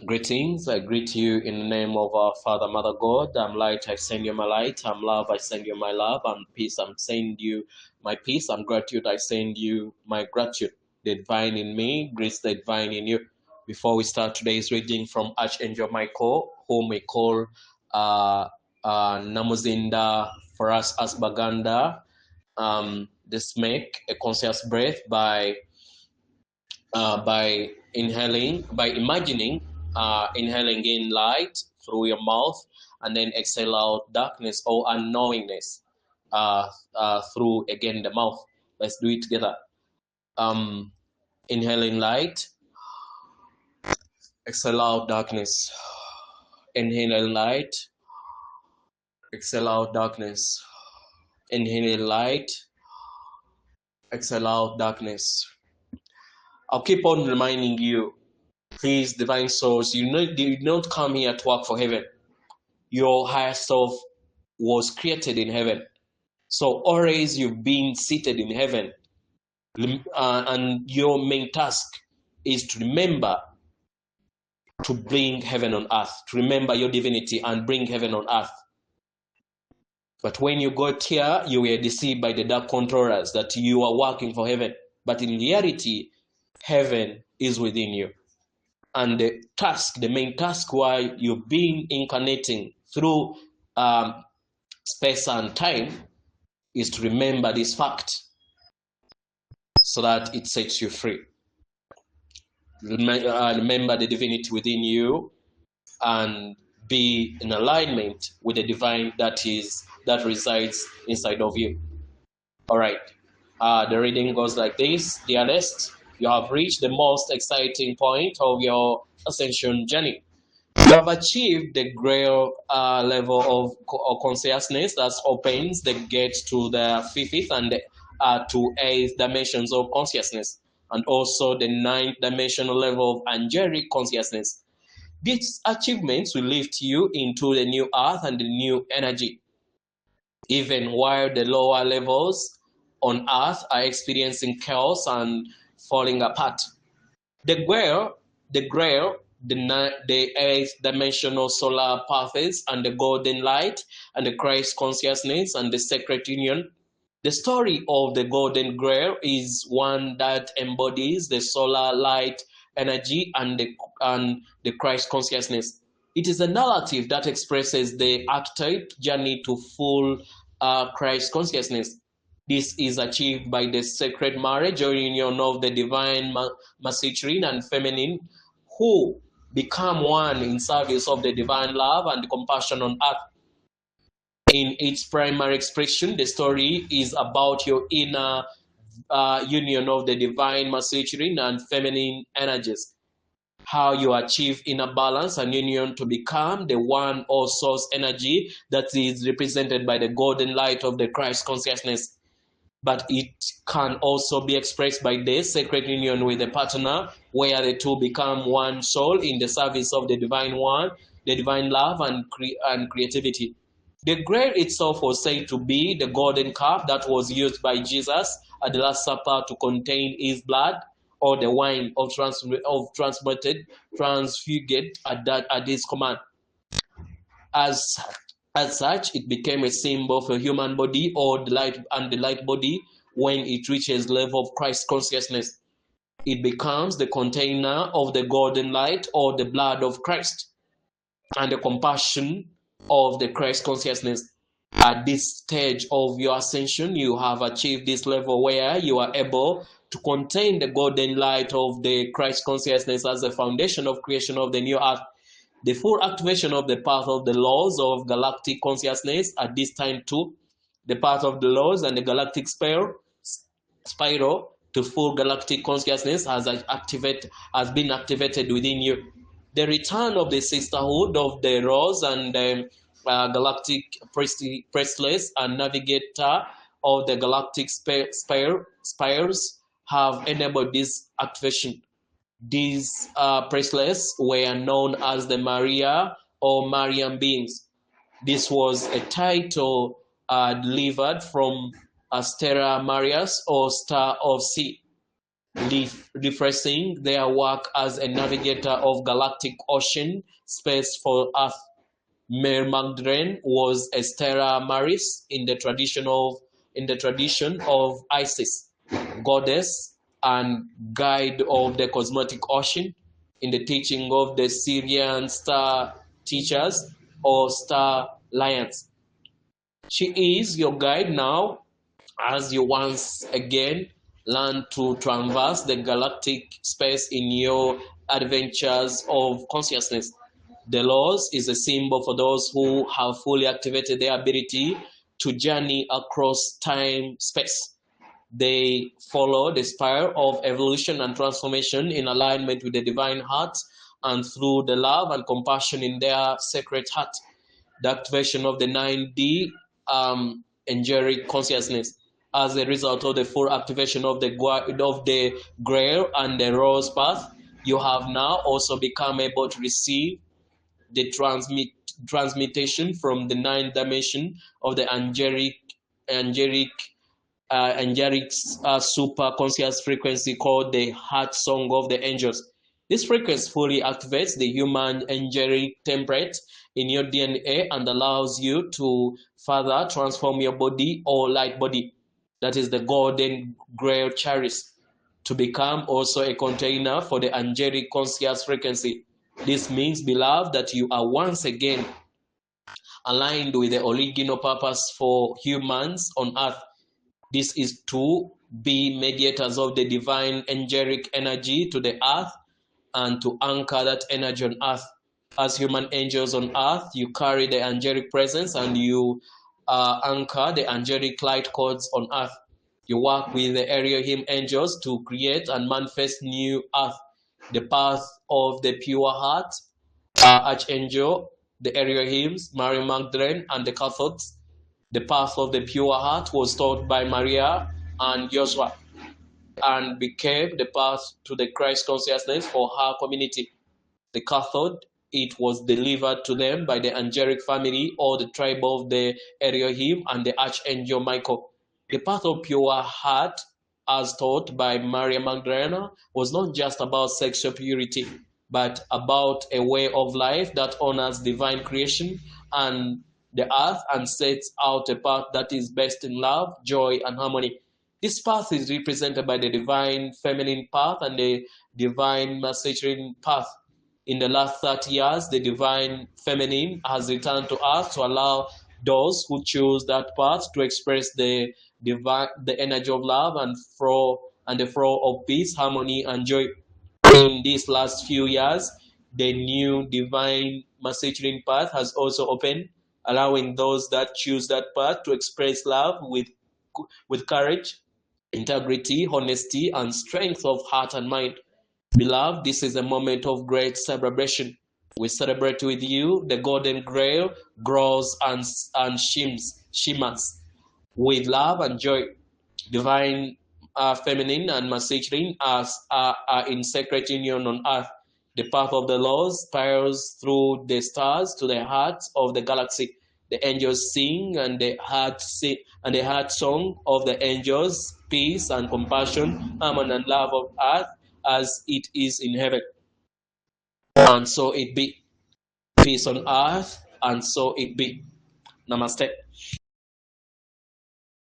Greetings. I greet you in the name of our Father, Mother God. I'm light, I send you my light. I'm love, I send you my love. I'm peace, I'm sending you my peace. I'm gratitude, I send you my gratitude. The divine in me, grace the divine in you. Before we start today's reading from Archangel Michael, whom we call Namuzinda for us as Baganda. Just make a conscious breath by imagining inhaling in light through your mouth and then exhale out darkness or unknowingness through again the mouth. Let's do it together. Inhaling light, exhale out darkness. Inhale light, exhale out darkness. Inhale light, exhale out darkness. I'll keep on reminding you, please, divine souls, you did not come here to work for heaven. Your higher self was created in heaven. So always you've been seated in heaven. And your main task is to remember to bring heaven on earth, to remember your divinity and bring heaven on earth. But when you got here, you were deceived by the dark controllers that you are working for heaven. But in reality, heaven is within you. And the main task while you've been incarnating through space and time is to remember this fact so that it sets you free. Remember the divinity within you and be in alignment with the divine that resides inside of you. All right. The reading goes like this. Dearest, you have reached the most exciting point of your ascension journey. You have achieved the Grail level of consciousness that opens the gate to the fifth and to eighth dimensions of consciousness, and also the ninth dimensional level of angelic consciousness. These achievements will lift you into the new earth and the new energy, even while the lower levels on earth are experiencing chaos and falling apart. The Grail, the eighth dimensional solar paths and the golden light and the Christ consciousness and the sacred union. The story of the golden Grail is one that embodies the solar light energy and the Christ consciousness. It is a narrative that expresses the archetype journey to full Christ consciousness. This is achieved by the sacred marriage or union of the divine masculine and feminine, who become one in service of the divine love and compassion on earth. In its primary expression, the story is about your inner union of the divine masculine and feminine energies, how you achieve inner balance and union to become the one or source energy that is represented by the golden light of the Christ consciousness. But it can also be expressed by the sacred union with a partner, where the two become one soul in the service of the divine one, the divine love and creativity. The Grail itself was said to be the golden cup that was used by Jesus at the Last Supper to contain his blood, or the wine of transfigured at his command. As such, it became a symbol for human body or the light body. When it reaches level of Christ consciousness, it becomes the container of the golden light or the blood of Christ and the compassion of the Christ consciousness. At this stage of your ascension, you have achieved this level where you are able to contain the golden light of the Christ consciousness as the foundation of creation of the new earth. The full activation of the path of the laws of galactic consciousness at this time too. The path of the laws and the galactic spiral to full galactic consciousness has been activated within you. The return of the sisterhood of the rose and the galactic priestless and navigator of the galactic spires have enabled this activation. These priestless were known as the Maria or Marian beings. This was a title delivered from Astera Marias or Star of Sea. refreshing their work as a navigator of galactic ocean space for Earth. Mary Magdalene was a Stella Maris in the tradition of Isis, goddess and guide of the cosmetic ocean, in the teaching of the Syrian star teachers or star lions. She is your guide now as you once again learn to traverse the galactic space in your adventures of consciousness. The laws is a symbol for those who have fully activated their ability to journey across time space. They follow the spiral of evolution and transformation in alignment with the divine heart and through the love and compassion in their sacred heart. The activation of the 9D angelic consciousness as a result of the full activation of the Grail and the Rose path, you have now also become able to receive the transmutation from the ninth dimension of the angelic super conscious frequency called the heart song of the angels. This frequency fully activates the human angelic template in your DNA and allows you to further transform your body or light body, that is the golden grail chalice, to become also a container for the angelic conscious frequency. This means, beloved, that you are once again aligned with the original purpose for humans on earth. This is to be mediators of the divine angelic energy to the earth and to anchor that energy on earth. As human angels on earth, you carry the angelic presence and you anchor the angelic light codes on earth. You work with the Elohim angels to create and manifest new earth, the path of the pure heart, Archangel, the Elohims, Mary Magdalene, and the Catholics. The path of the pure heart was taught by Maria and Joshua and became the path to the Christ consciousness for her community. The cathode, it was delivered to them by the angelic family or the tribe of the Elohim and the Archangel Michael. The path of pure heart, as taught by Maria Magdalena, was not just about sexual purity, but about a way of life that honors divine creation and the earth and sets out a path that is based in love, joy, and harmony. This path is represented by the divine feminine path and the divine masculine path. In the last 30 years, the divine feminine has returned to us to allow those who choose that path to express the energy of love and the flow of peace, harmony, and joy. In these last few years, the new divine masculine path has also opened, allowing those that choose that path to express love with courage, integrity, honesty, and strength of heart and mind. Beloved, this is a moment of great celebration. We celebrate with you. The golden grail grows and shimmers with love and joy. Divine feminine and masculine are in sacred union on earth. The path of the Lord spirals through the stars to the hearts of the galaxy. The angels sing and the heart song of the angels, peace and compassion, harmony and love of earth as it is in heaven. And so it be. Peace on earth, and so it be. Namaste.